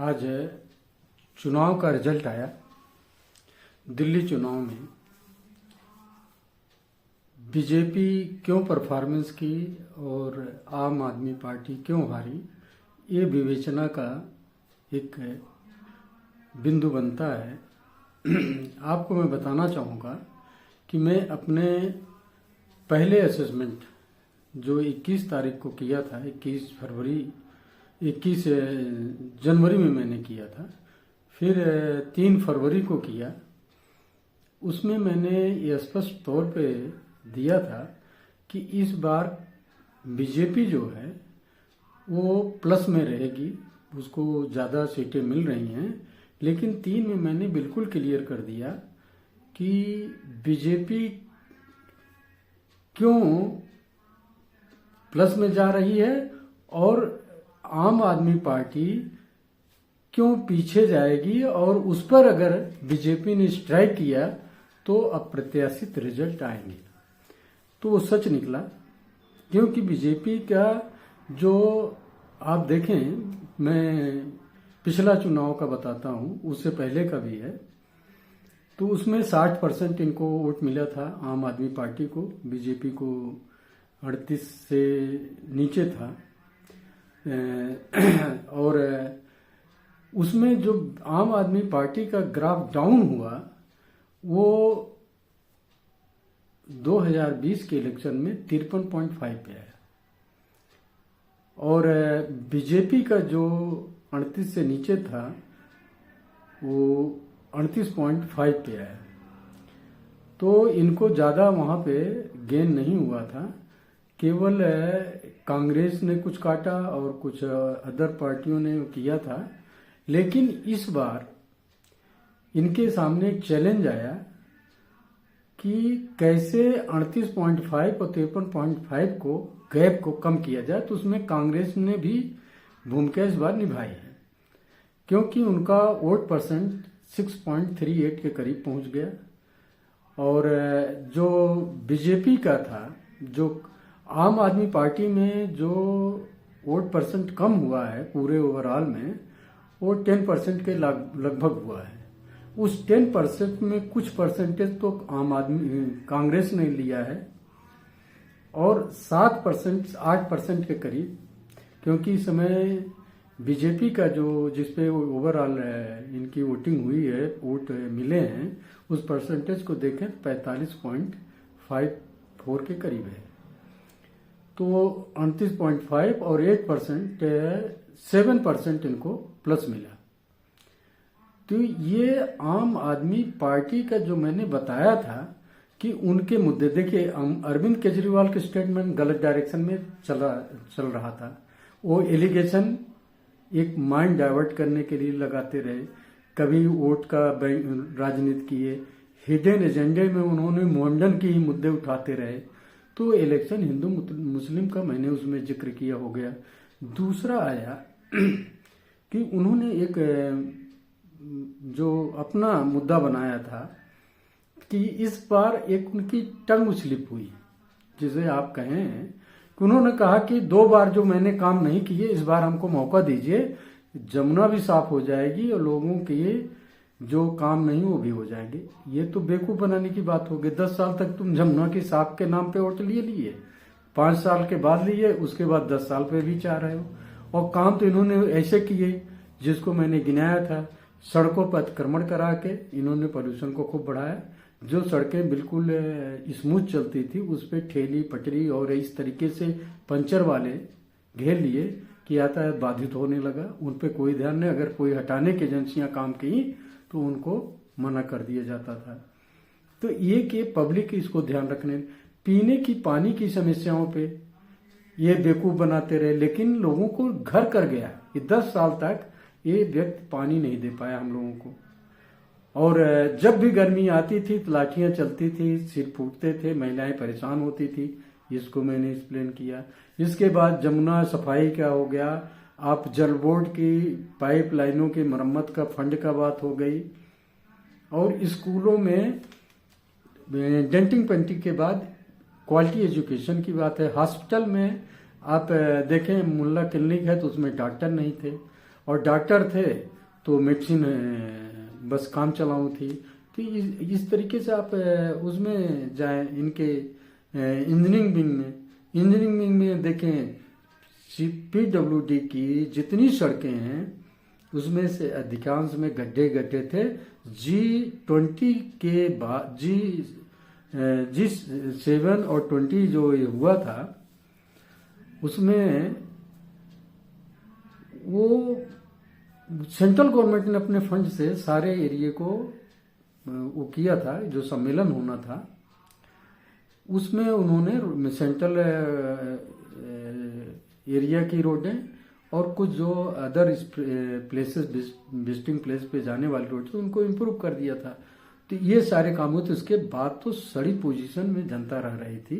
आज चुनाव का रिजल्ट आया। दिल्ली चुनाव में बीजेपी क्यों परफॉर्मेंस की और आम आदमी पार्टी क्यों हारी, ये विवेचना का एक बिंदु बनता है। आपको मैं बताना चाहूँगा कि मैं अपने पहले असेसमेंट जो 21 तारीख को किया था, 21 जनवरी में मैंने किया था, फिर 3 फरवरी को किया। उसमें मैंने ये स्पष्ट तौर पे दिया था कि इस बार बीजेपी जो है वो प्लस में रहेगी, उसको ज़्यादा सीटें मिल रही हैं। लेकिन 3 में मैंने बिल्कुल क्लियर कर दिया कि बीजेपी क्यों प्लस में जा रही है और आम आदमी पार्टी क्यों पीछे जाएगी, और उस पर अगर बीजेपी ने स्ट्राइक किया तो अप्रत्याशित रिजल्ट आएंगे। तो वो सच निकला, क्योंकि बीजेपी का जो आप देखें, मैं पिछला चुनाव का बताता हूँ, उससे पहले का भी है, तो उसमें 60% इनको वोट मिला था आम आदमी पार्टी को, बीजेपी को 38 से नीचे था। और उसमें जो आम आदमी पार्टी का ग्राफ डाउन हुआ वो 2020 के इलेक्शन में 53.5 पे आया, और बीजेपी का जो 38 से नीचे था वो 38.5 पे आया। तो इनको ज़्यादा वहाँ पे गेन नहीं हुआ था, केवल कांग्रेस ने कुछ काटा और कुछ अदर पार्टियों ने किया था। लेकिन इस बार इनके सामने एक चैलेंज आया कि कैसे 38.5 और 53.5 को गैप को कम किया जाए। तो उसमें कांग्रेस ने भी भूमिका इस बार निभाई है, क्योंकि उनका वोट परसेंट 6.38 के करीब पहुंच गया। और जो बीजेपी का था, जो आम आदमी पार्टी में जो वोट परसेंट कम हुआ है पूरे ओवरऑल में, वो 10% के लगभग हुआ है। उस 10% में कुछ परसेंटेज तो कांग्रेस ने लिया है, और 8% के करीब, क्योंकि इस समय बीजेपी का जो जिसपे ओवरऑल इनकी वोटिंग हुई है, वोट मिले हैं, उस परसेंटेज को देखें 45.54 के करीब है। तो 38.5 और 8% 7% इनको प्लस मिला। तो ये आम आदमी पार्टी का जो मैंने बताया था कि उनके मुद्दे, देखिए अरविंद केजरीवाल के स्टेटमेंट गलत डायरेक्शन में चल रहा था। वो एलिगेशन एक माइंड डाइवर्ट करने के लिए लगाते रहे, कभी वोट का राजनीति किए, हिडन एजेंडे में उन्होंने मुंडन के ही मुद्दे उठाते रहे। तो इलेक्शन हिंदू मुस्लिम का मैंने उसमें जिक्र किया हो गया। दूसरा आया कि उन्होंने एक जो अपना मुद्दा बनाया था कि इस बार एक उनकी टंग स्लिप हुई, जिसे आप कहें कि उन्होंने कहा कि 2 बार जो मैंने काम नहीं किए, इस बार हमको मौका दीजिए, जमुना भी साफ हो जाएगी और लोगों के जो काम नहीं वो भी हो जाएंगे। ये तो बेवकूफ बनाने की बात होगी। 10 साल तक तुम जमुना की साफ के नाम पे वोट लिए 5 साल के बाद लिए, उसके बाद 10 साल पे भी चाह रहे हो। और काम तो इन्होंने ऐसे किए जिसको मैंने गिनाया था। सड़कों पर अतिक्रमण करा के इन्होंने पोल्यूशन को खूब बढ़ाया। जो सड़कें बिल्कुल स्मूथ चलती थी उस पर ठेली पटरी और इस तरीके से पंचर वाले घेर लिए कि यातायात बाधित होने लगा। उन पर कोई ध्यान नहीं। अगर कोई हटाने की एजेंसियां काम की तो उनको मना कर दिया जाता था। तो ये कि पब्लिक इसको ध्यान रखने, पीने की पानी की समस्याओं पे ये बेवकूफ बनाते रहे, लेकिन लोगों को घर कर गया कि 10 साल तक ये व्यक्ति पानी नहीं दे पाया हम लोगों को। और जब भी गर्मी आती थी तो लाठियां चलती थी, सिर फूटते थे, महिलाएं परेशान होती थी। इसको मैंने एक्सप्लेन किया। इसके बाद जमुना सफाई का हो गया, आप जल बोर्ड की पाइप लाइनों की मरम्मत का फंड का बात हो गई, और स्कूलों में डेंटिंग पेंटिंग के बाद क्वालिटी एजुकेशन की बात है। हॉस्पिटल में आप देखें, मुल्ला क्लिनिक है तो उसमें डॉक्टर नहीं थे, और डॉक्टर थे तो मेडिसिन बस काम चलाऊँ थी। तो इस तरीके से आप उसमें जाएं, इनके इंजीनियरिंग विंग में देखें, PWD की जितनी सड़कें हैं उसमें से अधिकांश में गड्ढे गड्ढे थे। G20 के बाद G7 और 20 जो ये हुआ था उसमें वो सेंट्रल गवर्नमेंट ने अपने फंड से सारे एरिया को वो किया था, जो सम्मेलन होना था उसमें उन्होंने सेंट्रल एरिया की रोडें और कुछ जो अदर प्लेसेस विजिटिंग प्लेस पे जाने वाली रोड थी उनको इम्प्रूव कर दिया था। तो ये सारे काम हुए थे। उसके बाद तो सड़ी पोजीशन में जनता रह रही थी,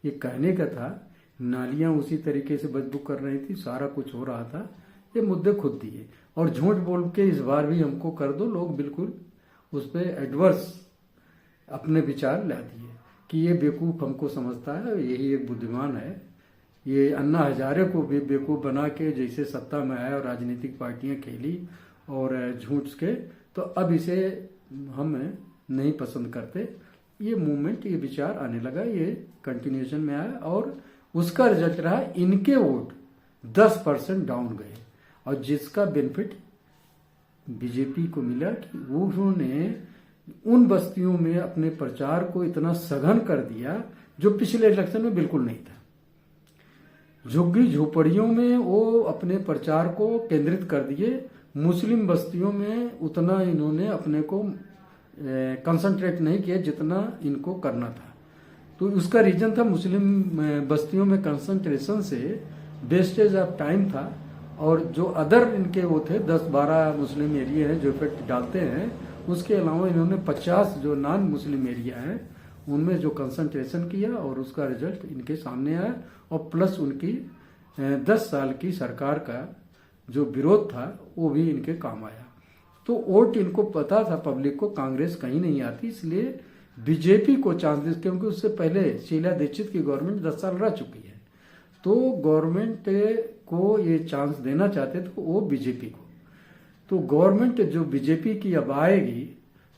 ये कहने का था। नालियां उसी तरीके से बदबू कर रही थी, सारा कुछ हो रहा था। ये मुद्दे खुद दिए और झूठ बोल के इस बार भी हमको कर दो, लोग बिल्कुल उस पर एडवर्स अपने विचार ला दिए कि ये बेवकूफ़ हमको समझता है, यही एक बुद्धिमान है। ये अन्ना हजारे को भी बेवकूफ़ बना के जैसे सत्ता में आया और राजनीतिक पार्टियां खेली और झूठ के, तो अब इसे हम नहीं पसंद करते। ये मूवमेंट, ये विचार आने लगा, ये कंटिन्यूएशन में आया और उसका रिजल्ट रहा इनके वोट 10% डाउन गए। और जिसका बेनिफिट बीजेपी को मिला कि उन्होंने उन बस्तियों में अपने प्रचार को इतना सघन कर दिया जो पिछले इलेक्शन में बिल्कुल नहीं था। झुग्गी झोपड़ियों में वो अपने प्रचार को केंद्रित कर दिए, मुस्लिम बस्तियों में उतना इन्होंने अपने को कंसंट्रेट नहीं किया जितना इनको करना था। तो उसका रीजन था मुस्लिम बस्तियों में कंसंट्रेशन से वेस्टेज ऑफ टाइम था। और जो अदर इनके वो थे 10-12 मुस्लिम एरिया हैं जो इफेक्ट डालते हैं, उसके अलावा इन्होंने 50 जो नॉन मुस्लिम एरिया हैं उनमें जो कंसंट्रेशन किया और उसका रिजल्ट इनके सामने आया। और प्लस उनकी 10 साल की सरकार का जो विरोध था वो भी इनके काम आया। तो वोट इनको पता था पब्लिक को कांग्रेस कहीं नहीं आती, इसलिए बीजेपी को चांस दे, क्योंकि उससे पहले शीला दीक्षित की गवर्नमेंट 10 साल रह चुकी है। तो गवर्नमेंट को ये चांस देना चाहते थे वो बीजेपी को। तो गवर्नमेंट जो बीजेपी की अब आएगी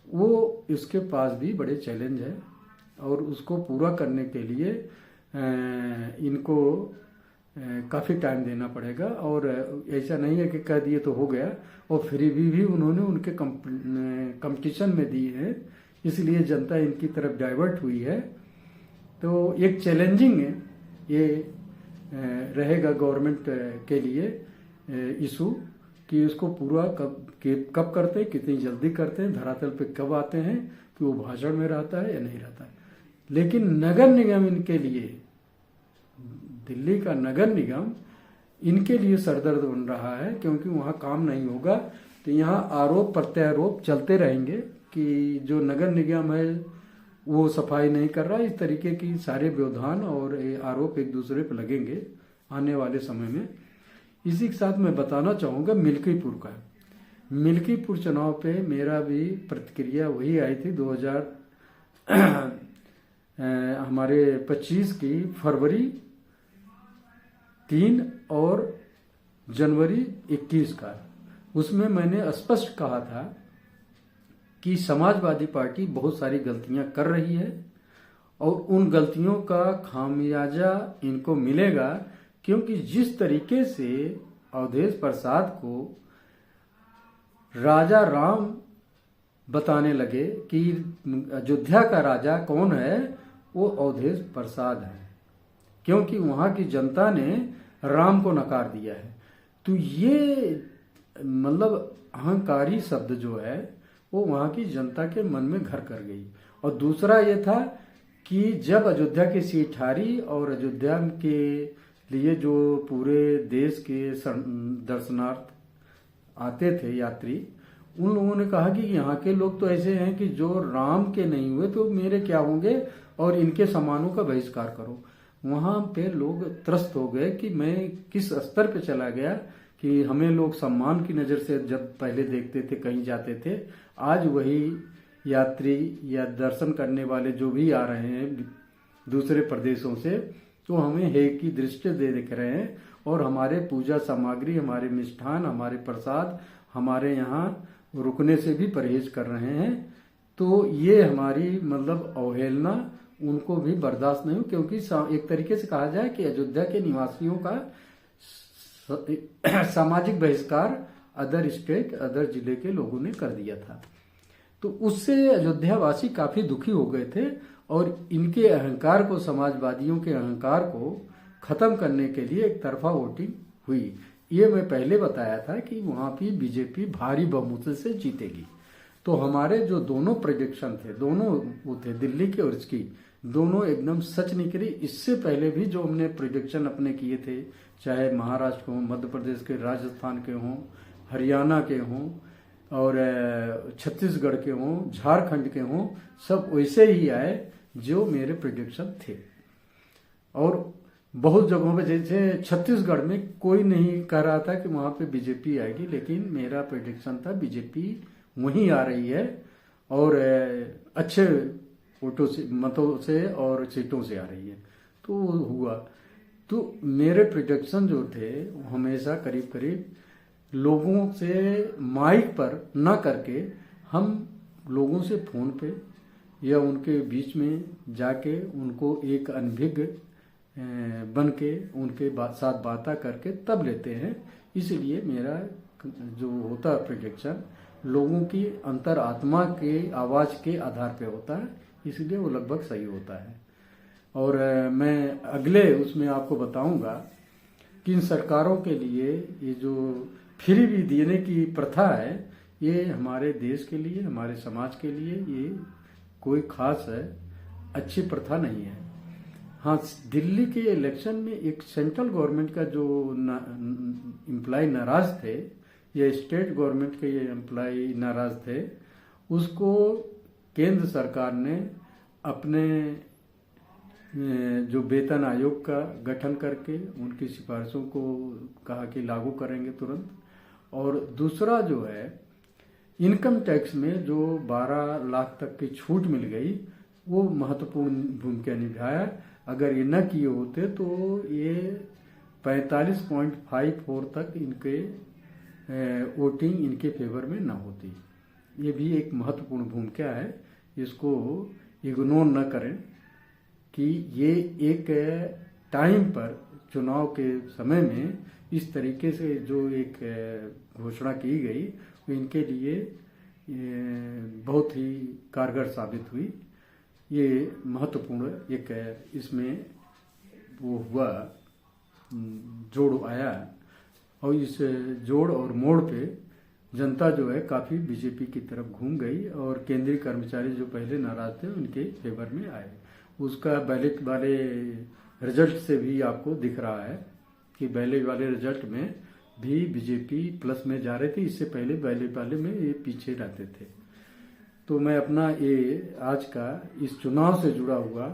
वो इसके पास भी बड़े चैलेंज है और उसको पूरा करने के लिए इनको काफ़ी टाइम देना पड़ेगा। और ऐसा नहीं है कि कह दिए तो हो गया, और फ्री भी उन्होंने उनके कंपटीशन में दिए हैं, इसलिए जनता इनकी तरफ डाइवर्ट हुई है। तो एक चैलेंजिंग ये रहेगा गवर्नमेंट के लिए इशू कि इसको पूरा कब करते हैं, कितनी जल्दी करते हैं, धरातल पे कब आते हैं, कि वो भाषण में रहता है या नहीं रहता है। लेकिन नगर निगम इनके लिए, दिल्ली का नगर निगम इनके लिए सरदर्द बन रहा है, क्योंकि वहाँ काम नहीं होगा। तो यहाँ आरोप प्रत्यारोप चलते रहेंगे कि जो नगर निगम है वो सफाई नहीं कर रहा। इस तरीके की सारे व्यवधान और आरोप एक दूसरे पर लगेंगे आने वाले समय में। इसी के साथ मैं बताना चाहूँगा मिल्कीपुर का। मिल्कीपुर चुनाव पे मेरा भी प्रतिक्रिया वही आई थी 2000 हमारे 25 की फरवरी 3 और जनवरी 21 का। उसमें मैंने स्पष्ट कहा था कि समाजवादी पार्टी बहुत सारी गलतियां कर रही है और उन गलतियों का खामियाजा इनको मिलेगा, क्योंकि जिस तरीके से अवधेश प्रसाद को राजा राम बताने लगे कि अयोध्या का राजा कौन है, वो अवधेश प्रसाद है, क्योंकि वहां की जनता ने राम को नकार दिया है। तो ये मतलब अहंकारी शब्द जो है वो वहां की जनता के मन में घर कर गई। और दूसरा ये था कि जब अयोध्या की सीट हारी और अयोध्या के लिए जो पूरे देश के दर्शनार्थ आते थे यात्री, उन लोगों ने कहा कि यहाँ के लोग तो ऐसे हैं कि जो राम के नहीं हुए तो मेरे क्या होंगे, और इनके सामानों का बहिष्कार करो। वहां पे लोग त्रस्त हो गए कि मैं किस स्तर पे चला गया कि हमें लोग सम्मान की नज़र से जब पहले देखते थे, कहीं जाते थे, आज वही यात्री या दर्शन करने वाले जो भी आ रहे हैं दूसरे प्रदेशों से, तो हमें हे की दृष्टि दे दिख रहे हैं। और हमारे पूजा सामग्री, हमारे मिष्ठान, हमारे प्रसाद, हमारे यहाँ रुकने से भी परहेज कर रहे हैं। तो ये हमारी मतलब अवहेलना उनको भी बर्दाश्त नहीं हो, क्योंकि एक तरीके से कहा जाए कि अयोध्या के निवासियों का सामाजिक बहिष्कार अदर स्टेट, अदर जिले के लोगों ने कर दिया था। तो उससे अयोध्यावासी काफी दुखी हो गए थे और इनके अहंकार को, समाजवादियों के अहंकार को खत्म करने के लिए एक तरफा वोटिंग हुई। ये मैं पहले बताया था कि वहां भी बीजेपी भारी बहुमत से जीतेगी। तो हमारे जो दोनों प्रेडिक्शन थे, दोनों वो थे दिल्ली के और इसकी, दोनों एकदम सच निकली। इससे पहले भी जो हमने प्रेडिक्शन अपने किए थे, चाहे महाराष्ट्र के हों, मध्य प्रदेश के, राजस्थान के हों, हरियाणा के हों और छत्तीसगढ़ के हों, झारखंड के हों, सब वैसे ही आए जो मेरे प्रेडिक्शन थे। और बहुत जगहों पे, जैसे छत्तीसगढ़ में कोई नहीं कह रहा था कि वहां पे बीजेपी आएगी, लेकिन मेरा प्रेडिक्शन था बीजेपी वहीं आ रही है और अच्छे वोटों से, मतों से और सीटों से आ रही है। तो हुआ। तो मेरे प्रेडिक्शन जो थे वो हमेशा करीब करीब लोगों से माइक पर ना करके, हम लोगों से फोन पे या उनके बीच में जाके उनको एक अनभिज्ञ बन के उनके साथ बातें करके तब लेते हैं। इसलिए मेरा जो होता है प्रेडिक्शन लोगों की अंतर आत्मा के आवाज के आधार पे होता है, इसलिए वो लगभग सही होता है। और मैं अगले उसमें आपको बताऊंगा कि इन सरकारों के लिए ये जो फ्री भी देने की प्रथा है, ये हमारे देश के लिए, हमारे समाज के लिए ये कोई खास अच्छी प्रथा नहीं है। हाँ, दिल्ली के इलेक्शन में एक सेंट्रल गवर्नमेंट का जो एम्प्लॉय नाराज थे या स्टेट गवर्नमेंट के ये एम्प्लॉय नाराज थे, उसको केंद्र सरकार ने अपने जो वेतन आयोग का गठन करके उनकी सिफारिशों को कहा कि लागू करेंगे तुरंत। और दूसरा जो है इनकम टैक्स में जो 12 लाख तक की छूट मिल गई, वो महत्वपूर्ण भूमिका निभाया। अगर ये न किए होते तो ये 45.54 तक इनके वोटिंग इनके फेवर में न होती। ये भी एक महत्वपूर्ण भूमिका है, इसको इग्नोर न करें कि ये एक टाइम पर चुनाव के समय में इस तरीके से जो एक घोषणा की गई वो इनके लिए बहुत ही कारगर साबित हुई। ये महत्वपूर्ण एक इसमें वो हुआ, जोड़ आया और इस जोड़ और मोड़ पे जनता जो है काफी बीजेपी की तरफ घूम गई और केंद्रीय कर्मचारी जो पहले नाराज थे उनके फेवर में आए। उसका बैलेट वाले रिजल्ट से भी आपको दिख रहा है कि बैलेट वाले रिजल्ट में भी बीजेपी प्लस में जा रही थी। इससे पहले बैलेट वाले में ये पीछे रहते थे। तो मैं अपना ये आज का इस चुनाव से जुड़ा हुआ